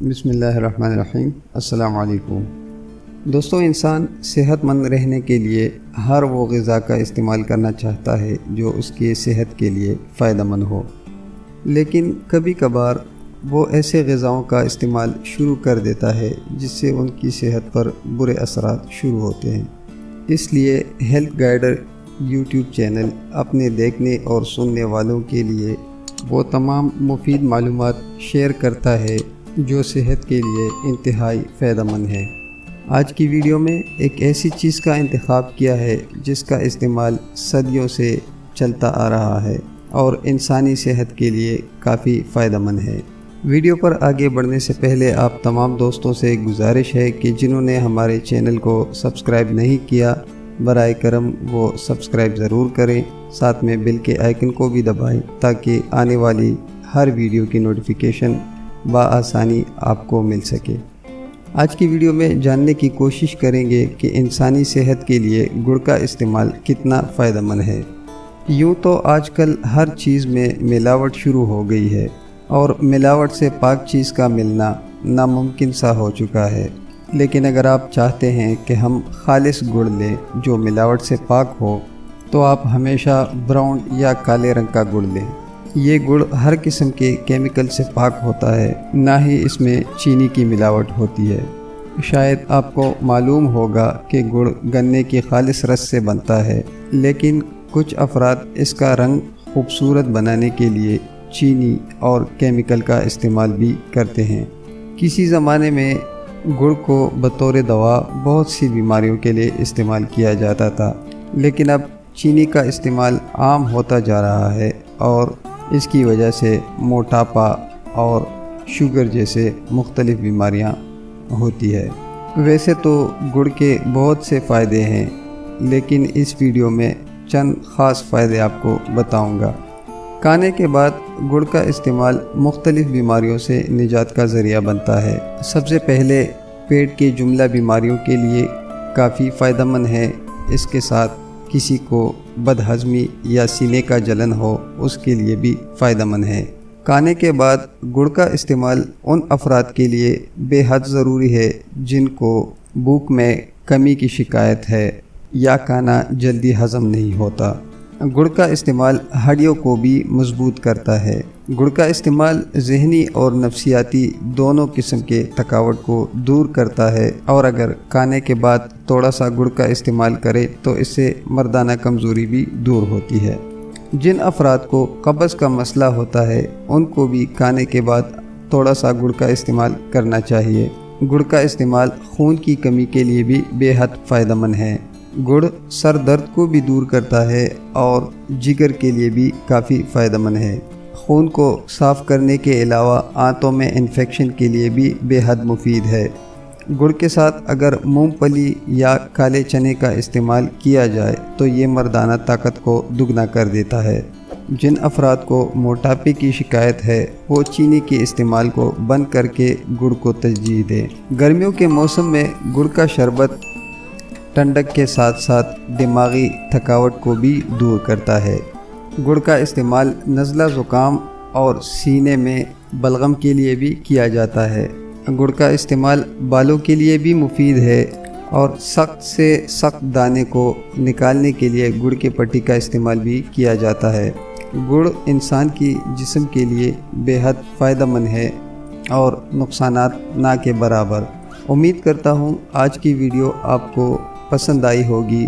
بسم اللہ الرحمن الرحیم۔ السلام علیکم دوستو، انسان صحت مند رہنے کے لیے ہر وہ غذا کا استعمال کرنا چاہتا ہے جو اس کی صحت کے لیے فائدہ مند ہو، لیکن کبھی کبھار وہ ایسے غذاؤں کا استعمال شروع کر دیتا ہے جس سے ان کی صحت پر برے اثرات شروع ہوتے ہیں۔ اس لیے ہیلتھ گائیڈر یوٹیوب چینل اپنے دیکھنے اور سننے والوں کے لیے وہ تمام مفید معلومات شیئر کرتا ہے جو صحت کے لیے انتہائی فائدہ مند ہے۔ آج کی ویڈیو میں ایک ایسی چیز کا انتخاب کیا ہے جس کا استعمال صدیوں سے چلتا آ رہا ہے اور انسانی صحت کے لیے کافی فائدہ مند ہے۔ ویڈیو پر آگے بڑھنے سے پہلے آپ تمام دوستوں سے گزارش ہے کہ جنہوں نے ہمارے چینل کو سبسکرائب نہیں کیا، برائے کرم وہ سبسکرائب ضرور کریں، ساتھ میں بیل کے آئیکن کو بھی دبائیں تاکہ آنے والی ہر ویڈیو کی نوٹیفیکیشن بآسانی آپ کو مل سکے۔ آج کی ویڈیو میں جاننے کی کوشش کریں گے کہ انسانی صحت کے لیے گڑ کا استعمال کتنا فائدہ مند ہے۔ یوں تو آج کل ہر چیز میں ملاوٹ شروع ہو گئی ہے اور ملاوٹ سے پاک چیز کا ملنا ناممکن سا ہو چکا ہے، لیکن اگر آپ چاہتے ہیں کہ ہم خالص گڑ لیں جو ملاوٹ سے پاک ہو تو آپ ہمیشہ براؤن یا کالے رنگ کا گڑ لیں۔ یہ گڑ ہر قسم کے کیمیکل سے پاک ہوتا ہے، نہ ہی اس میں چینی کی ملاوٹ ہوتی ہے۔ شاید آپ کو معلوم ہوگا کہ گڑ گنے کی خالص رس سے بنتا ہے، لیکن کچھ افراد اس کا رنگ خوبصورت بنانے کے لیے چینی اور کیمیکل کا استعمال بھی کرتے ہیں۔ کسی زمانے میں گڑ کو بطور دوا بہت سی بیماریوں کے لیے استعمال کیا جاتا تھا، لیکن اب چینی کا استعمال عام ہوتا جا رہا ہے اور اس کی وجہ سے موٹاپا اور شوگر جیسے مختلف بیماریاں ہوتی ہے۔ ویسے تو گڑ کے بہت سے فائدے ہیں، لیکن اس ویڈیو میں چند خاص فائدے آپ کو بتاؤں گا۔ کھانے کے بعد گڑ کا استعمال مختلف بیماریوں سے نجات کا ذریعہ بنتا ہے۔ سب سے پہلے پیٹ کی جملہ بیماریوں کے لیے کافی فائدہ مند ہے۔ اس کے ساتھ کسی کو بد ہضمی یا سینے کا جلن ہو اس کے لیے بھی فائدہ مند ہے۔ کھانے کے بعد گڑ کا استعمال ان افراد کے لیے بے حد ضروری ہے جن کو بھوک میں کمی کی شکایت ہے یا کھانا جلدی ہضم نہیں ہوتا۔ گڑ کا استعمال ہڈیوں کو بھی مضبوط کرتا ہے۔ گڑ کا استعمال ذہنی اور نفسیاتی دونوں قسم کے تھکاوٹ کو دور کرتا ہے، اور اگر کھانے کے بعد تھوڑا سا گڑ کا استعمال کرے تو اس سے مردانہ کمزوری بھی دور ہوتی ہے۔ جن افراد کو قبض کا مسئلہ ہوتا ہے ان کو بھی کھانے کے بعد تھوڑا سا گڑ کا استعمال کرنا چاہیے۔ گڑ کا استعمال خون کی کمی کے لیے بھی بے حد فائدہ مند ہے۔ گڑ سر درد کو بھی دور کرتا ہے اور جگر کے لیے بھی کافی فائدہ مند ہے۔ خون کو صاف کرنے کے علاوہ آنتوں میں انفیکشن کے لیے بھی بے حد مفید ہے۔ گڑ کے ساتھ اگر مونگ پھلی یا کالے چنے کا استعمال کیا جائے تو یہ مردانہ طاقت کو دگنا کر دیتا ہے۔ جن افراد کو موٹاپے کی شکایت ہے وہ چینی کے استعمال کو بند کر کے گڑ کو ترجیح دیں۔ گرمیوں کے موسم میں گڑ کا شربت ٹھنڈک کے ساتھ ساتھ دماغی تھکاوٹ کو بھی دور کرتا ہے۔ گڑ کا استعمال نزلہ زکام اور سینے میں بلغم کے لیے بھی کیا جاتا ہے۔ گڑ کا استعمال بالوں کے لیے بھی مفید ہے اور سخت سے سخت دانے کو نکالنے کے لیے گڑ کے پٹی کا استعمال بھی کیا جاتا ہے۔ گڑ انسان کی جسم کے لیے بے حد فائدہ مند ہے اور نقصانات نہ کے برابر۔ امید کرتا ہوں آج کی ویڈیو آپ کو پسند آئی ہوگی۔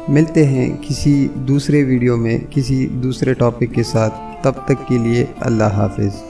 ملتے ہیں کسی دوسرے ویڈیو میں کسی دوسرے ٹاپک کے ساتھ، تب تک کے لیے اللہ حافظ۔